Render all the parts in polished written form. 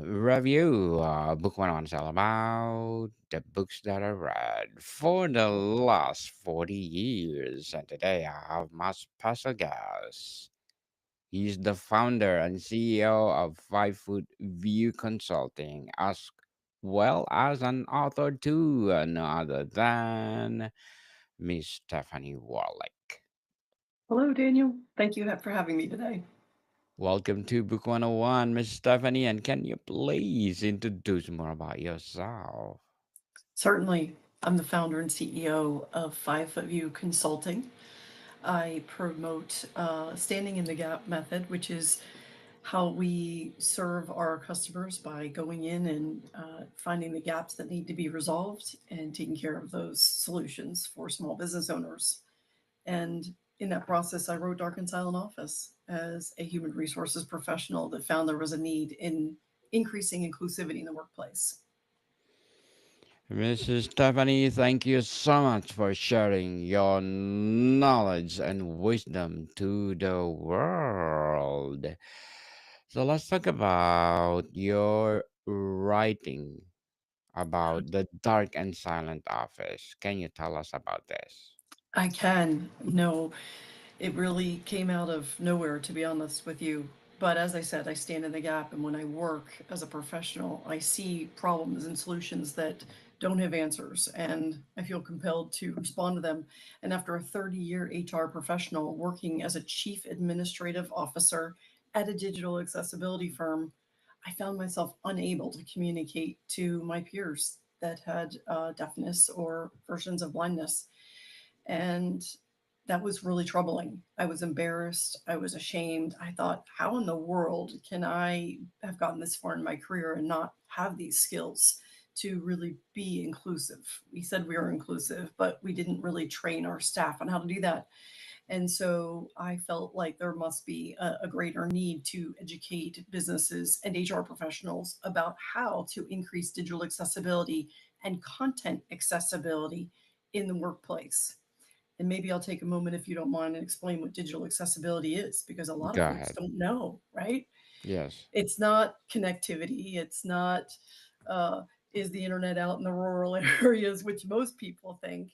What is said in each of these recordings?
review. Book one on is all about the books that I read for the last 40 years. And today I have my special guest. He's the founder and CEO of 5 Foot View Consulting, as well as an author too, no other than Miss Stephanie Warlick. Hello, Daniel. Thank you for having me today. Welcome to Book 101, Miss Stephanie, and can you please introduce more about yourself? Certainly, I'm the founder and CEO of 5 Foot View Consulting. I promote standing in the gap method, which is how we serve our customers by going in and finding the gaps that need to be resolved and taking care of those solutions for small business owners. And in that process, I wrote Dark and Silent Office as a human resources professional that found there was a need in increasing inclusivity in the workplace. Mrs. Stephanie, thank you so much for sharing your knowledge and wisdom to the world. So let's talk about your writing about the dark and silent office. Can you tell us about this? I can. No, it really came out of nowhere, to be honest with you. But as I said, I stand in the gap, and when I work as a professional, I see problems and solutions that don't have answers, and I feel compelled to respond to them. And after a 30-year HR professional working as a chief administrative officer at a digital accessibility firm, I found myself unable to communicate to my peers that had deafness or versions of blindness. And that was really troubling. I was embarrassed. I was ashamed. I thought, how in the world can I have gotten this far in my career and not have these skills to really be inclusive? We said we were inclusive, but we didn't really train our staff on how to do that. And so I felt like there must be a greater need to educate businesses and HR professionals about how to increase digital accessibility and content accessibility in the workplace. And maybe I'll take a moment, if you don't mind, and explain what digital accessibility is, because a lot of Go folks ahead. don't know, right? Yes. It's not connectivity. It's not, uh, is the internet out in the rural areas, which most people think.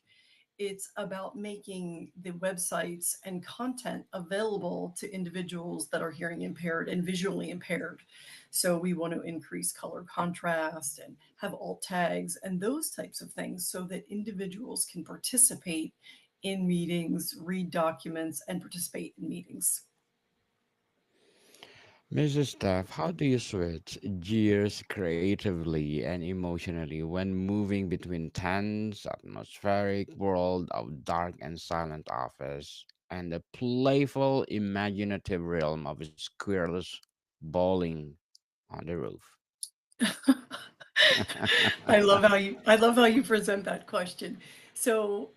It's about making the websites and content available to individuals that are hearing impaired and visually impaired. So we want to increase color contrast and have alt tags and those types of things so that individuals can participate in meetings, read documents, and participate in meetings. Mrs. Steph, how do you switch gears creatively and emotionally when moving between tense, atmospheric world of dark and silent office and the playful, imaginative realm of squirrels bowling on the roof? I love how you present that question. So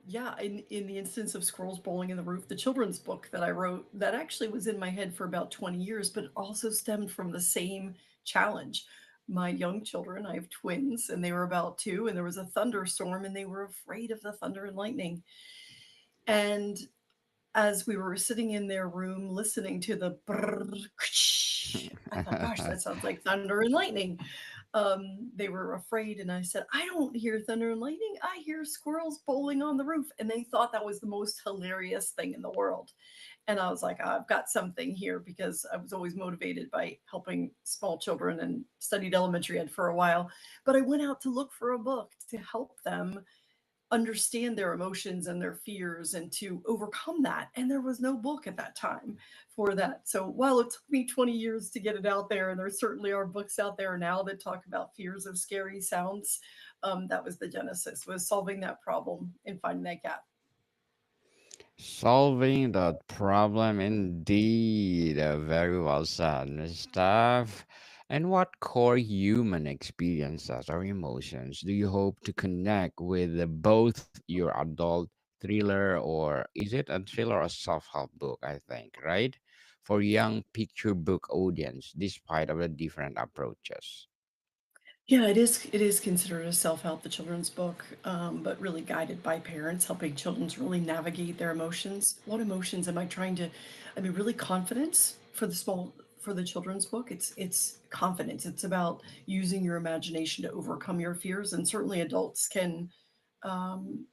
yeah, in the instance of Squirrels Bowling in the Roof, the children's book that I wrote, that actually was in my head for about 20 years, but it also stemmed from the same challenge. My young children, I have twins, and they were about two, and there was a thunderstorm, and they were afraid of the thunder and lightning. And as we were sitting in their room listening to the brrr, I thought, gosh, that sounds like thunder and lightning. They were afraid, and I said, I don't hear thunder and lightning. I hear squirrels bowling on the roof. And they thought that was the most hilarious thing in the world. And I was like, I've got something here, because I was always motivated by helping small children and studied elementary ed for a while. But I went out to look for a book to help them understand their emotions and their fears and to overcome that. And there was no book at that time for that. So while it took me 20 years to get it out there, and there certainly are books out there now that talk about fears of scary sounds, that was the genesis, was solving that problem and finding that gap. Solving that problem indeed. Very well said, Miss Staff. And what core human experiences or emotions do you hope to connect with both your adult thriller, or is it a thriller or self-help book, I think, right? For young picture book audience, despite of the different approaches. Yeah, it is considered a self-help, the children's book, but really guided by parents, helping children to really navigate their emotions. What emotions am I trying to, I mean, really confidence for the small for the children's book. It's confidence. It's about using your imagination to overcome your fears, and certainly adults can um,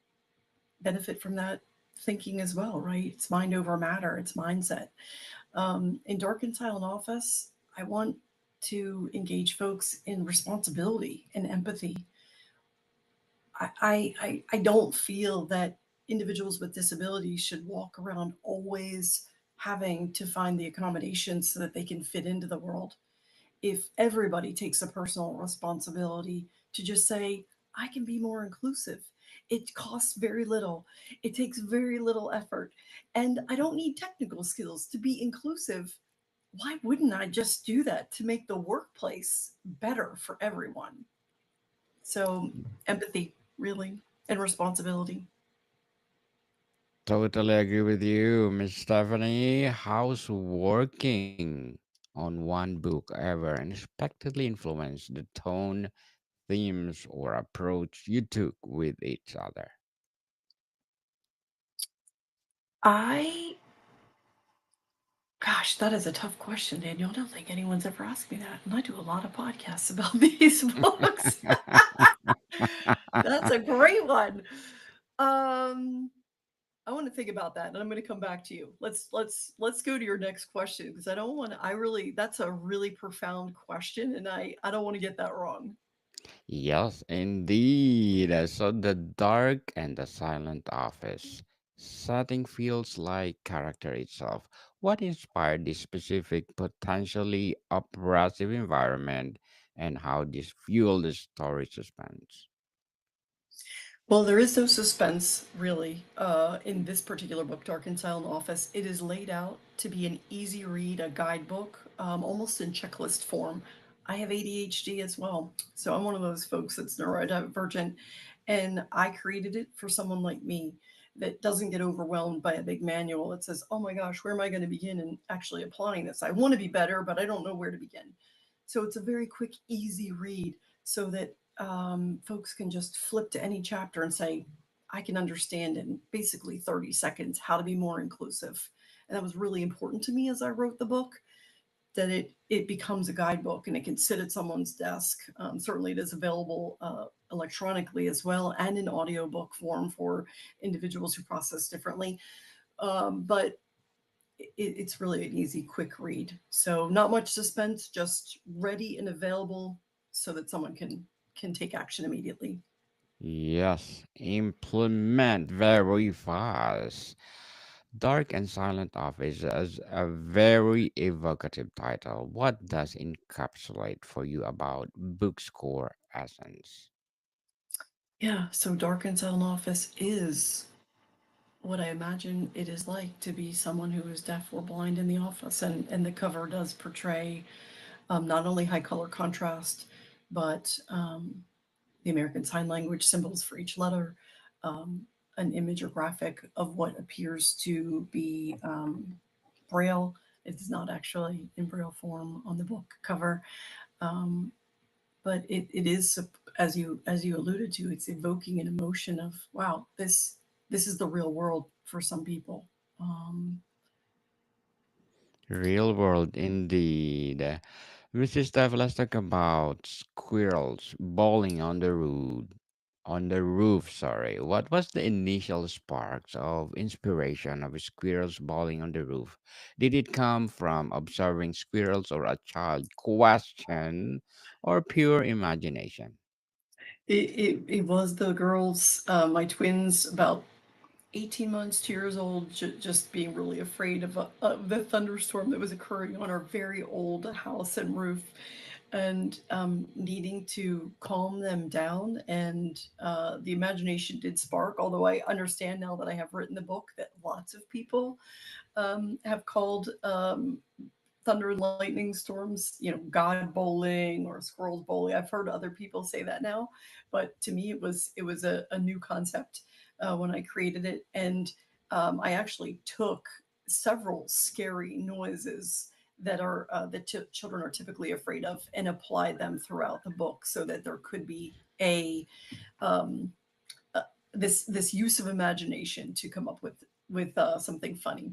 benefit from that thinking as well, right? It's mind over matter. It's mindset. In Dark and Silent Office, I want to engage folks in responsibility and empathy. I don't feel that individuals with disabilities should walk around always having to find the accommodations so that they can fit into the world. If everybody takes a personal responsibility to just say, I can be more inclusive. It costs very little. It takes very little effort. And I don't need technical skills to be inclusive. Why wouldn't I just do that to make the workplace better for everyone? So, empathy, really, and responsibility. Totally agree with you, Miss Stephanie. How's working on one book ever unexpectedly influenced the tone, themes, or approach you took with each other? I, gosh, that is a tough question, Daniel. I don't think anyone's ever asked me that. And I do a lot of podcasts about these books. That's a great one. Um, I want to think about that, and I'm going to come back to you. Let's go to your next question because I don't want to. I really that's a really profound question, and I don't want to get that wrong. Yes, indeed. So the dark and the silent office setting feels like character itself. What inspired this specific, potentially oppressive environment, and how this fueled the story suspense? Well, there is no suspense really in this particular book, Dark and Silent Office. It is laid out to be an easy read, a guidebook, almost in checklist form. I have ADHD as well, so I'm one of those folks that's neurodivergent, and I created it for someone like me that doesn't get overwhelmed by a big manual that says, "Oh my gosh, where am I going to begin in actually applying this? I want to be better, but I don't know where to begin." So it's a very quick, easy read, so that folks can just flip to any chapter and say, I can understand in basically 30 seconds how to be more inclusive. And that was really important to me as I wrote the book, that it becomes a guidebook and it can sit at someone's desk. Certainly, it is available electronically as well and in audiobook form for individuals who process differently. But it's really an easy, quick read. So not much suspense, just ready and available so that someone can take action immediately. Yes, implement very fast. Dark and Silent Office is a very evocative title. What does encapsulate for you about book's core essence? Yeah, so Dark and Silent Office is what I imagine it is like to be someone who is deaf or blind in the office. And the cover does portray not only high color contrast, but the American Sign Language symbols for each letter, um, an image or graphic of what appears to be Braille. It is not actually in Braille form on the book cover, um, but it is, as you alluded to, it's evoking an emotion of wow, this is the real world for some people. Um, Real world indeed. Mrs. Steph, let's talk about squirrels bowling on the roof, sorry. What was the initial sparks of inspiration of squirrels bowling on the roof? Did it come from observing squirrels or a child question or pure imagination? it was the girls, my twins, about 18 months, 2 years old, just being really afraid of the thunderstorm that was occurring on our very old house and roof, and needing to calm them down. And the imagination did spark, although I understand now that I have written the book that lots of people have called thunder and lightning storms, God bowling or squirrels bowling. I've heard other people say that now, but to me, it was a new concept when I created it, and I actually took several scary noises that children are typically afraid of and applied them throughout the book so that there could be a um, uh, this use of imagination to come up with something funny.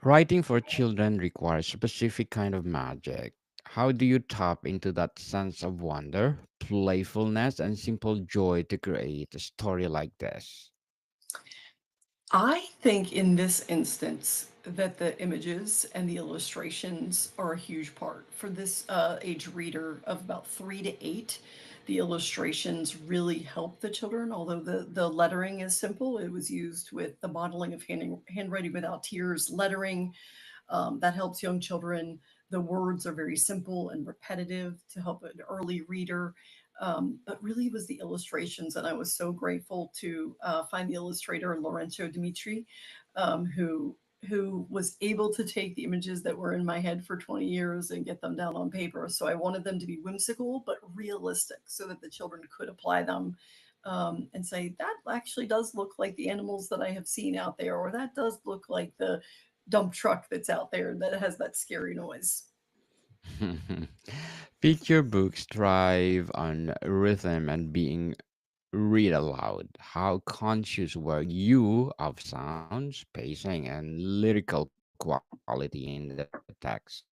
Writing for children requires specific kind of magic. How do you tap into that sense of wonder, playfulness, and simple joy to create a story like this? I think in this instance that the images and the illustrations are a huge part. For this age reader of about 3 to 8, the illustrations really help the children. Although the lettering is simple, it was used with the modeling of handwriting without tears lettering that helps young children. The words are very simple and repetitive to help an early reader. But really, it was the illustrations, and I was so grateful to find the illustrator Lorenzo Dimitri, who was able to take the images that were in my head for 20 years and get them down on paper. So I wanted them to be whimsical but realistic, so that the children could apply them and say that actually does look like the animals that I have seen out there, or that does look like the dump truck that's out there that has that scary noise. Picture books thrive on rhythm and being read aloud. How conscious were you of sounds, pacing, and lyrical quality in the text?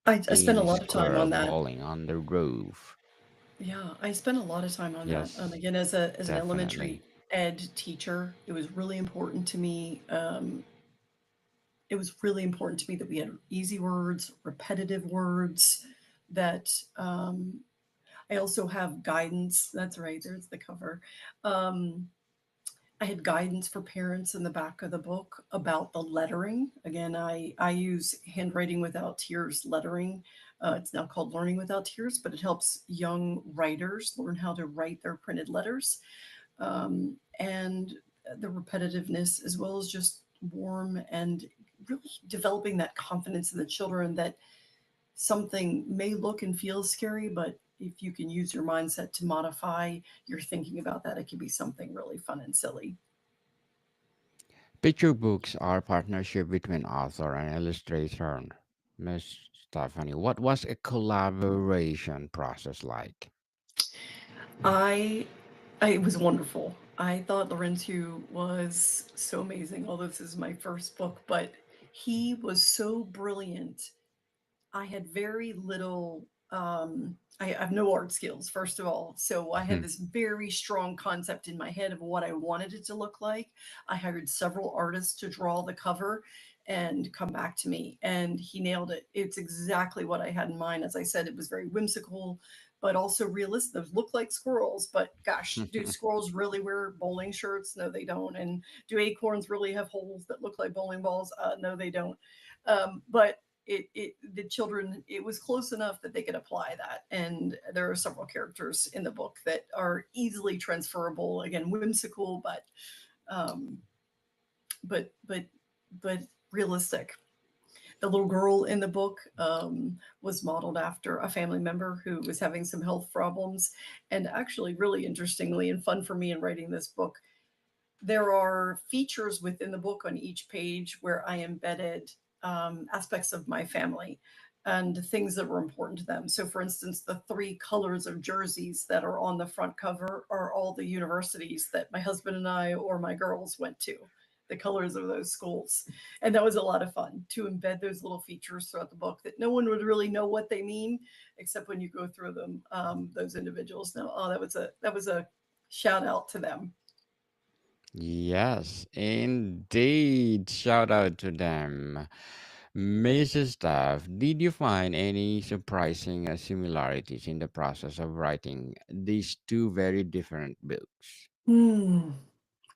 In I spent a lot Squirrel of time on Bowling that. on the Roof. Yeah, I spent a lot of time on that. Yes, Again, as an definitely. elementary ed teacher, it was really important to me. It was really important to me that we had easy words, repetitive words. That I also have guidance. That's right. There's the cover. Um, I had guidance for parents in the back of the book about the lettering. Again, I use handwriting without tears lettering. It's now called Learning Without Tears, but it helps young writers learn how to write their printed letters. And the repetitiveness, as well as just warm and really developing that confidence in the children that something may look and feel scary, but if you can use your mindset to modify your thinking about that, it can be something really fun and silly. Picture books are partnership between author and illustrator. Miss Stephanie, what was a collaboration process like? I it was wonderful. I thought Laurentius was so amazing, although this is my first book, but he was so brilliant. I had very little I have no art skills, first of all. So I had this very strong concept in my head of what I wanted it to look like. I hired several artists to draw the cover and come back to me, and he nailed it. It's exactly what I had in mind. As I said, it was very whimsical, but also realistic. Those look like squirrels, but gosh, do squirrels really wear bowling shirts? No, they don't. And do acorns really have holes that look like bowling balls? No, they don't. But the children, it was close enough that they could apply that, and there are several characters in the book that are easily transferable, again whimsical, um but but but realistic. The little girl in the book was modeled after a family member who was having some health problems, and actually really interestingly and fun for me in writing this book, there are features within the book on each page where I embedded aspects of my family and things that were important to them. So, for instance, the 3 colors of jerseys that are on the front cover are all the universities that my husband and I or my girls went to, the colors of those schools. And that was a lot of fun to embed those little features throughout the book that no one would really know what they mean, except when you go through them. Those individuals know, oh, that was a shout out to them. Yes, indeed. Shout out to them. Mrs. Staff, did you find any surprising similarities in the process of writing these two very different books? Hmm.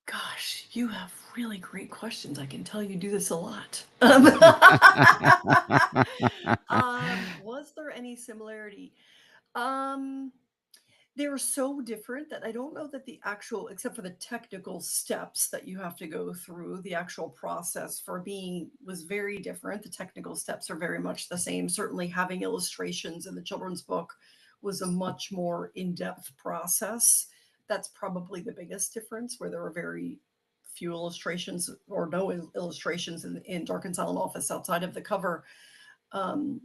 Gosh, you have really great questions. I can tell you do this a lot. Was there any similarity? Um, they're so different that I don't know that the actual, except for the technical steps that you have to go through, the actual process for being was very different. The technical steps are very much the same. Certainly, having illustrations in the children's book was a much more in depth process. That's probably the biggest difference, where there are very few illustrations or no illustrations in Dark and Silent Office outside of the cover. Um,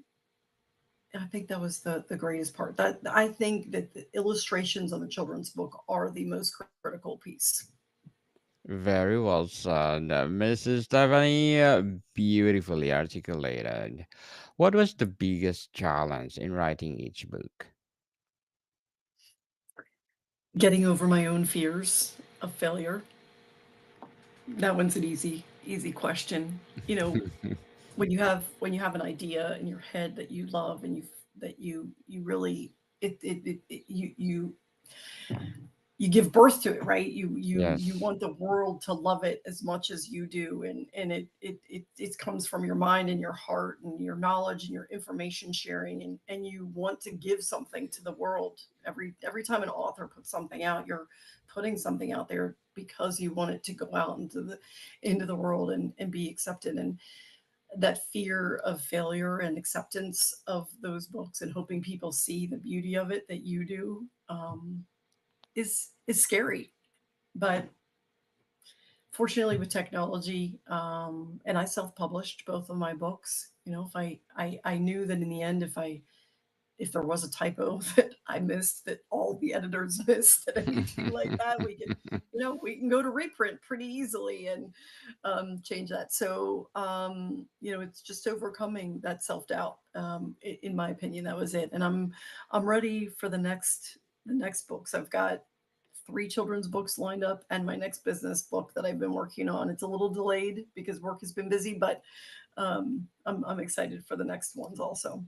I think that was the greatest part. That I think that the illustrations on the children's book are the most critical piece. Very well said, Mrs. Stephanie. Beautifully articulated. What was the biggest challenge in writing each book? Getting over my own fears of failure. That one's an easy question. You know, when you have an idea in your head that you love and you really you give birth to it, right? You Yes. want the world to love it as much as you do, and it comes from your mind and your heart and your knowledge and your information sharing, and you want to give something to the world. Every time an author puts something out, you're putting something out there because you want it to go out into the world and be accepted. And that fear of failure and acceptance of those books and hoping people see the beauty of it that you do, is scary. But fortunately, with technology, and I self-published both of my books. You know, if I knew that in the end, if there was a typo that I missed, that all the editors missed, that anything like that, we can go to reprint pretty easily and change that. So it's just overcoming that self doubt. In my opinion, that was it. And I'm ready for the next books. I've got three children's books lined up and my next business book that I've been working on. It's a little delayed because work has been busy, but I'm excited for the next ones also.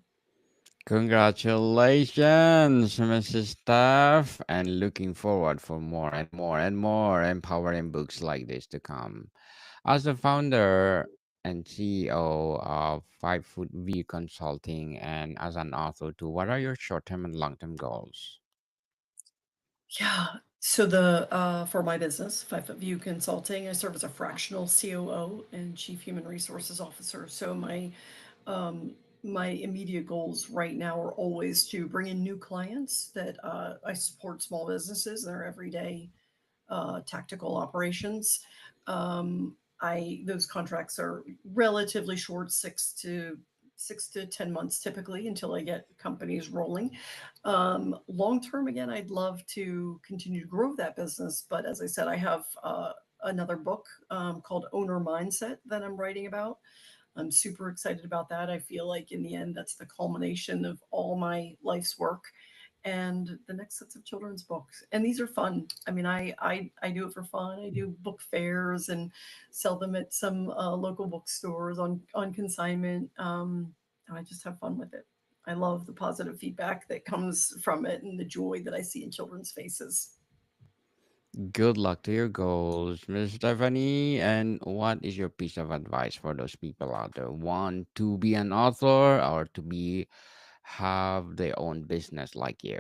Congratulations, Mrs. Staff, and looking forward for more and more and more empowering books like this to come. As the founder and CEO of 5 Foot View Consulting and as an author too, what are your short-term and long-term goals? Yeah. So the for my business, 5 Foot View Consulting, I serve as a fractional COO and Chief Human Resources Officer. So my immediate goals right now are always to bring in new clients that I support small businesses in their everyday tactical operations. I those contracts are relatively short, 6 to 10 months typically until I get companies rolling. Long term, again, I'd love to continue to grow that business, but as I said, I have another book called Owner Mindset that I'm writing about. I'm super excited about that. I feel like in the end, that's the culmination of all my life's work. And the next sets of children's books, and these are fun. I mean, I do it for fun. I do book fairs and sell them at some local bookstores on consignment. And I just have fun with it. I love the positive feedback that comes from it and the joy that I see in children's faces. Good luck to your goals, Miss Stephanie. And what is your piece of advice for those people out there want to be an author or to be have their own business like you?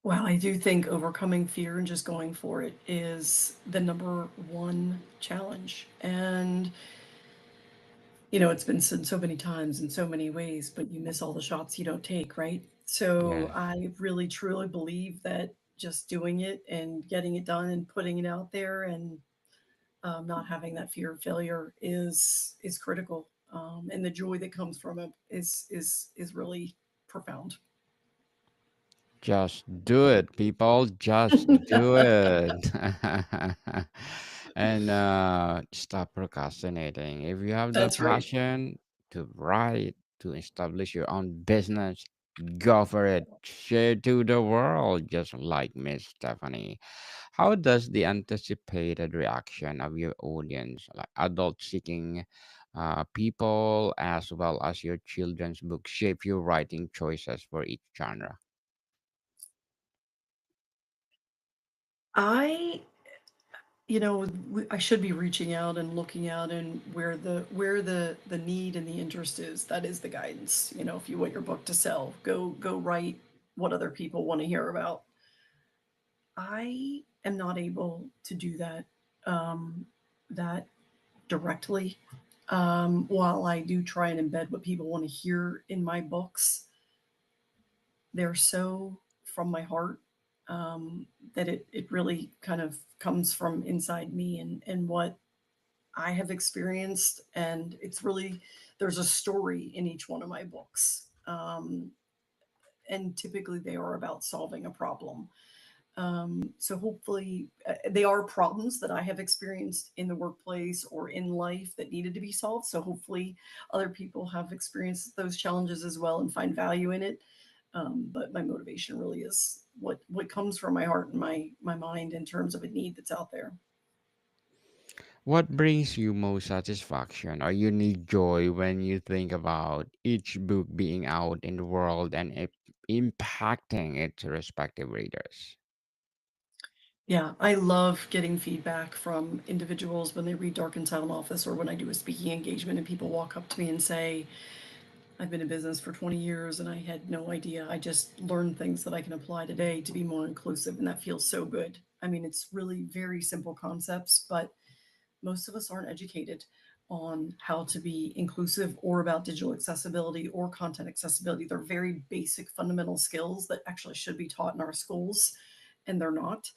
Well, I do think overcoming fear and just going for it is the number one challenge. And it's been said so many times in so many ways, but you miss all the shots you don't take, right? So Yes. I really truly believe that just doing it and getting it done and putting it out there and not having that fear of failure is critical. And the joy that comes from it is really profound. Just do it, people. Just do it. And stop procrastinating. If you have the That's right. passion to write, to establish your own business, go for it. Share to the world, just like Miss Stephanie. How does the anticipated reaction of your audience, like adult seeking people, as well as your children's book, shape your writing choices for each genre? I I should be reaching out and looking out and where the need and the interest is. That is the guidance. If you want your book to sell, go write what other people want to hear about. I am not able to do that directly. While I do try and embed what people want to hear in my books, they're so from my heart, that it really kind of comes from inside me and what I have experienced. And it's really, there's a story in each one of my books. And typically they are about solving a problem. So hopefully, they are problems that I have experienced in the workplace or in life that needed to be solved. So hopefully, other people have experienced those challenges as well and find value in it. But my motivation really is what comes from my heart and my mind in terms of a need that's out there. What brings you most satisfaction or unique joy when you think about each book being out in the world and impacting its respective readers? Yeah, I love getting feedback from individuals when they read Dark and Silent Office or when I do a speaking engagement and people walk up to me and say, I've been in business for 20 years and I had no idea. I just learned things that I can apply today to be more inclusive. And that feels so good. I mean, it's really very simple concepts, but most of us aren't educated on how to be inclusive or about digital accessibility or content accessibility. They're very basic fundamental skills that actually should be taught in our schools, and they're not.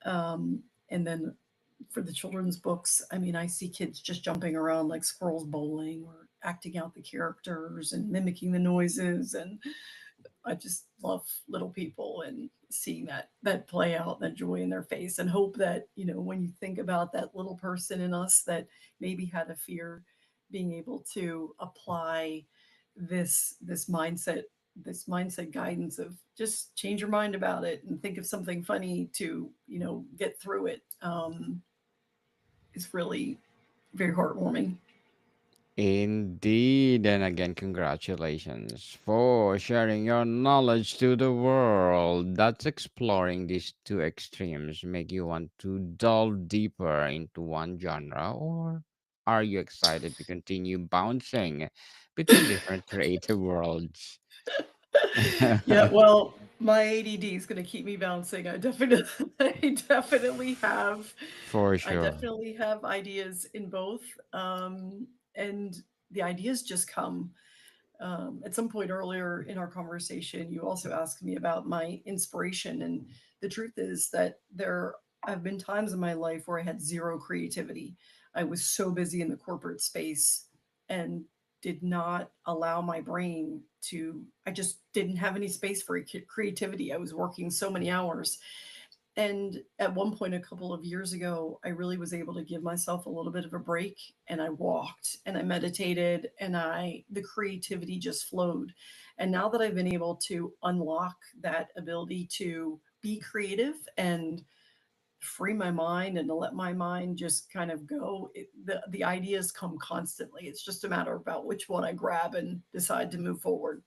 And then for the children's books, I mean, I see kids just jumping around like squirrels bowling or acting out the characters and mimicking the noises. And I just love little people and seeing that play out, that joy in their face, and hope that, when you think about that little person in us that maybe had a fear, being able to apply this mindset guidance of just change your mind about it and think of something funny to get through it, is really very heartwarming. Indeed, and again, congratulations for sharing your knowledge to the world. That's exploring these two extremes make you want to delve deeper into one genre, or are you excited to continue bouncing between different creative worlds? Yeah, well, my ADD is going to keep me bouncing. I definitely have, For I sure. definitely have ideas in both, and the ideas just come. At some point earlier in our conversation, you also asked me about my inspiration, and the truth is that there have been times in my life where I had zero creativity. I was so busy in the corporate space and did not allow my brain to. I just didn't have any space for creativity. I was working so many hours, and at one point, a couple of years ago, I really was able to give myself a little bit of a break, and I walked and I meditated, and the creativity just flowed. And now that I've been able to unlock that ability to be creative and free my mind and to let my mind just kind of go, the ideas come constantly. It's just a matter about which one I grab and decide to move forward.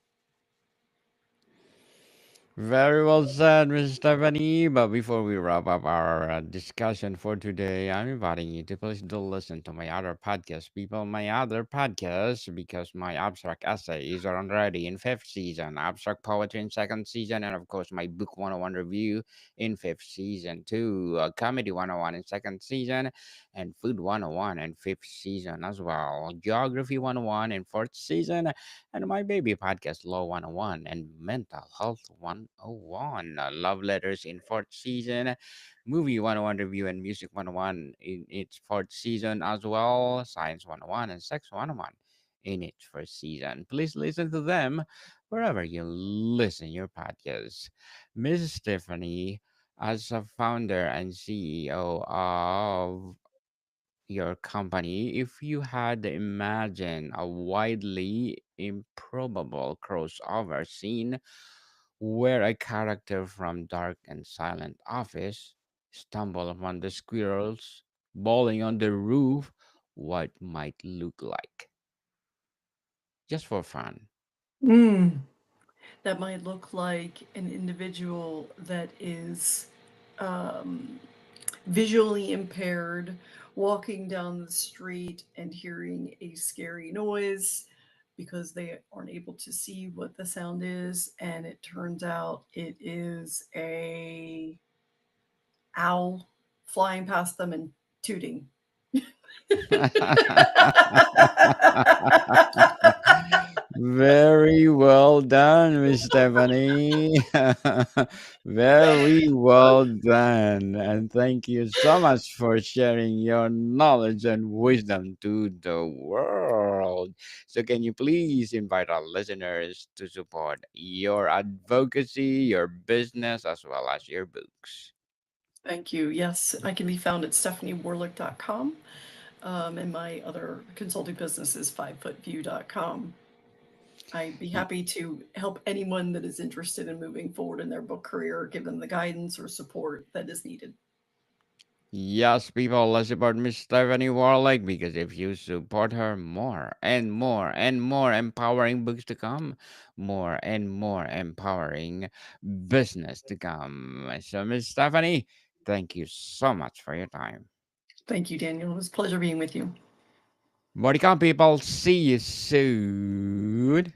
Very well said, Miss Stephanie. But before we wrap up our discussion for today, I'm inviting you to please do listen to my other podcast, people. My other podcast, because my abstract essays are already in fifth season, abstract poetry in second season, and of course my book 101 review in fifth season too, comedy 101 in second season, and food 101 in fifth season as well, geography 101 in fourth season, and my baby podcast Law 101 and Mental Health 101. Love Letters in fourth season, Movie 101 review and Music 101 in its fourth season as well, Science 101 and Sex 101 in its first season. Please listen to them wherever you listen your podcasts. Miss Stephanie, as a founder and CEO of your company, if you had imagined a widely improbable crossover scene where a character from Dark and Silent Office stumble upon the squirrels bowling on the roof, what might look like? Just for fun. Mm. That might look like an individual that is um, visually impaired, walking down the street and hearing a scary noise because they aren't able to see what the sound is, and it turns out it is a owl flying past them and tooting. Very well done, Miss Stephanie. Very well done. And thank you so much for sharing your knowledge and wisdom to the world. So, can you please invite our listeners to support your advocacy, your business, as well as your books? Thank you. Yes, I can be found at stephaniewarlick.com. And my other consulting business is fivefootview.com. I'd be Y- happy to help anyone that is interested in moving forward in their book career, give them the guidance or support that is needed. Yes, people, let's support Miss Stephanie Warlick because if you support her, more and more and more empowering books to come, more and more empowering business to come. So, Miss Stephanie, thank you so much for your time. Thank you, Daniel. It was a pleasure being with you. More to come, people. See you soon.